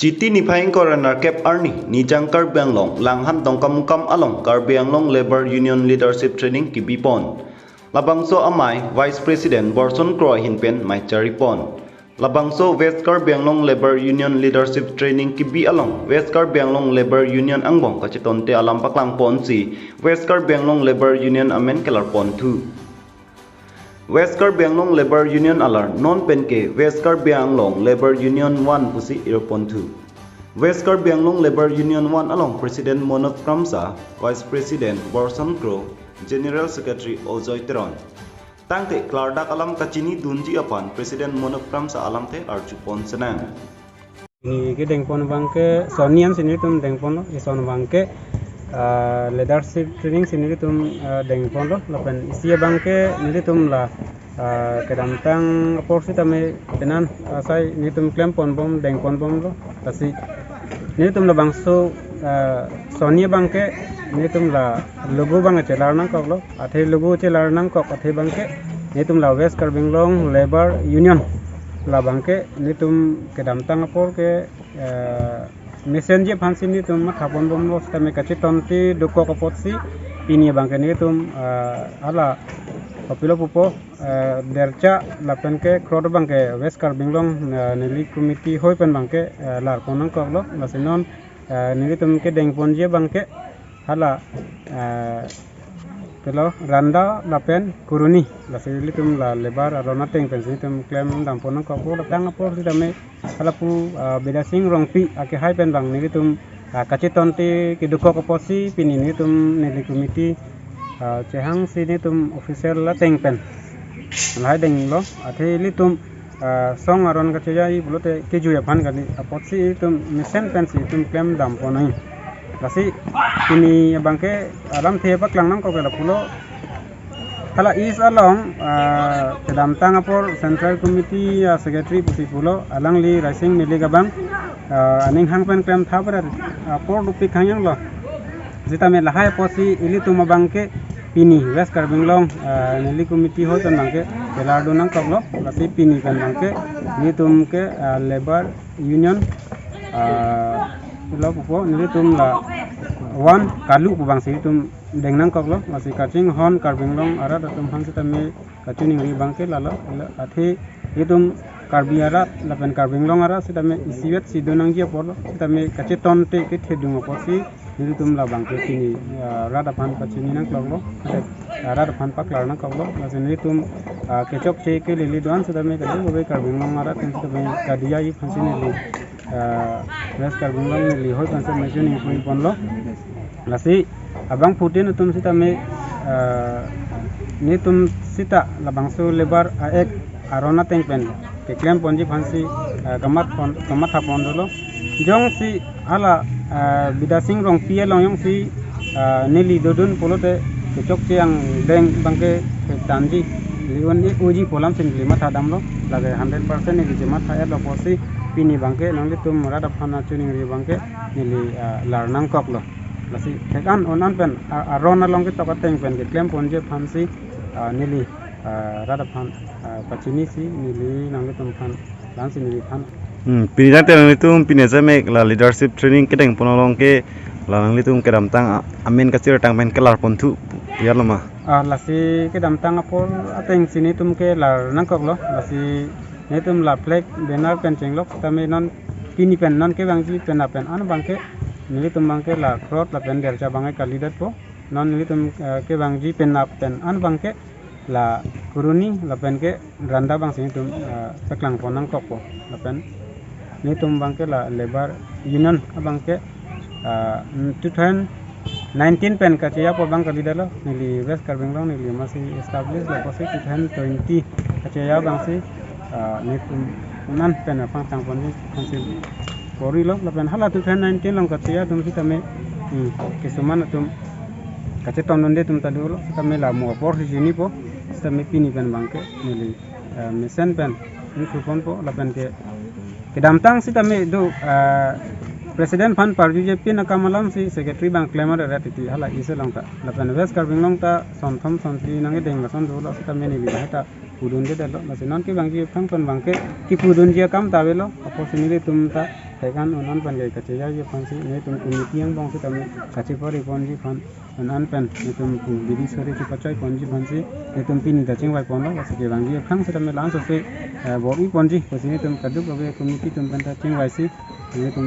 Chiti ni phaing korana kep arni ni jangkar Banglong langhan tongkam kam along kar Banglong Labor Union Leadership Training ki bipon. Labangso amai Vice President Borson Kroy hinpen mai charipon. Labangso West Kar Banglong Labor Union Leadership Training ki bi along West Kar Banglong Labor Union angbong kachitonte alam paklang pon si West Kar Banglong Labor Union amen kelar pon tu. West Kar Banglong Labor Union alar non penke West Kar Banglong Labor Union 1 pusi irpon 2. West Kar Banglong Labor Union 1 along President Monok Pramsa, Vice President Borson Kro, General Secretary Ojoy Teron. Tangte Klardak alam kacini dunji apan President Monok Pramsa alam te arjupon senang. Ini ke dengpon bangke Sonian sini tum dengpon lo, ison bangke leadership training sini tum dengpon lo, lapan isia bangke ini tum la kedamtang porsi tame tenan asai ini tum klaim pon bom dengpon bom lo, kasi ini tum la bangso Sonia bangke ini tum la logo bang celar nang kok lo, athe logo celar nang kok athe bangke ini tum la West Kar Banglong Labor Union la bangke ini tum kedamtang apor ke messenger fansi ni tum khapon bom lo stame kachi tonti doko kapotsi ini bangke ni tum ala popilo pupo dercha lapen ke krod bangke West Kar Banglong nili committee hoi pen bangke lar konang kok lo masinon nili tum ke dengpon je bangke hala pelo randa lapen kuruni la sili tum la lebar arona teng pensi tum claim dampon ko ko dang apor si tame hala pu beda sing rongpi ake hai pen bang ni tum kache tonti ki duko ko posi pini ni tum neli committee chehang sini tum official la teng pen lai deng lo athe li tum song aron kache jai bulote ke ju yapan kali aposi tum misen pen si tum claim dampon ai Kasi ini bangke alam tiap kelang nang kau kena pulo. Kalau is along kedamtang apor Central Committee Secretary pusi pulo alang li rising nili kabang aning hang pen krem thabar apor dupi khanyang lo. Jita me lahai posi ili tuma bangke pini West Kar Banglong nili committee ho tan bangke pelado nang kau lo. Kasi pini kan bangke ni tum ke Labor Union lo pupo nili tum la wan kalu pu bang si tum dengnang kok lo masih kacing hon Kar Banglong ara datum hang kita me kacuning ri bangke lalo athi itum karbiara lapen Kar Banglong ara sita me isiwet si donang dia por sita me kace tonte ke thedung posi nili tum la bangke kini rada pan kacini nang kok lo rada pan pak lar nang kok lo masih nili tum kecok ce ke lili doan sita me kace gobe Kar Banglong ara tin sita me kadia i phasini li West Kar Banglong li hoi kan se mentioning pon lo lasi abang putin tum sita me ni tum sita labangso lebar aek arona tengpen ke claim ponji phansi kamat hapon lo jong si ala bidasing rong pie long yong si nili dodun polote kecok siang deng bangke tanji liwan ni uji polam sin lima thadam lo lage 100% ni jemat thayat lo posi pini bangke nangli tum rada phana chuning ri bangke nili larnang kok lo lasi tekan onan pen arona long ke tokateng pen ke claim ponje phansi nili rada phan pachini si nili nangli tum phan lansi nili phan pini jate nangli tum pini jame la leadership training kedeng ponolong ke la nangli tum kedam tang amen kasir tang pen kelar pontu yalama lasi kedam tang apol ateng sini tum ke lar nangkok lo lasi netum la flag benar pencing lok tame non pini pen non ke bangji pen apen an bangke nili tum bangke la krot la pen dercha bangai kalidat po non nili tum ke bangji pen apen an bangke la kuruni la pen ke randa bang sini tum peklang ponang kok po la pen ni tum bangke la Labor Union bangke 2019 pen ka ya po bang kalidat lo nili West Kar Banglong nili masih establish la posi 2020 ka ya bang si ni tum nan pen pang tang pon ni hansil kori lo lapen hala 2019 long katia tum kita me kesuman tum kace ton nonde tum tadu lo kita me la mo por sini po kita me pini pen bangke nili mesen pen ni kupon po lapen ke damtang kita me do President Pan Parjuje pin akamalam si Secretary Bang Claimer ratiti hala ise long ta lapen West Kar Banglong ta sonthom sonti nange deng mason do lo kita me ni bahata pudun de lo masinon ki bangji phang pon bangke ki pudun je kam tawelo apo sinile tum ta tekan onan pan gay kacaya ye pansi ne tum committee yang bang sita me kaci pori ponji pan onan pen ne tum bidi sori ti pachai ponji pansi ne tum pin da chingwai pon lo wasike bangi khang sita me lang so se bori ponji wasine tum kadu ko committee tum pen ta chingwai si ne tum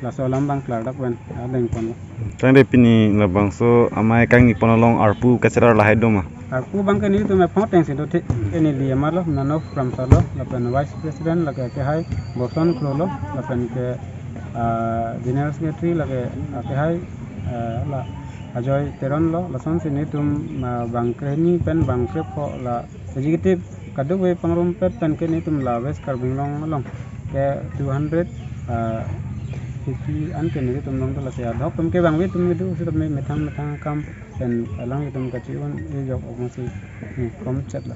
la so lambang klar dak wen leng pon lo tang de pini la bangso amai kang ni ponolong arpu kacerar la haidoma aku bang ke ni tu me photeng se do te ni li malo nano from salo la pen vice president la ke hai boson krolo la pen ke general secretary la ke hai la ajoy teron lo la son se ni tum bang ke ni pen bang ke pho la executive kadu we pangrom pen ke ni tum la west karbing long ke 200 50 an ke ni tum long la se adok tum ke bang we tum du se me metang kam dan alang tum kaciun e jok ogasi kom chat la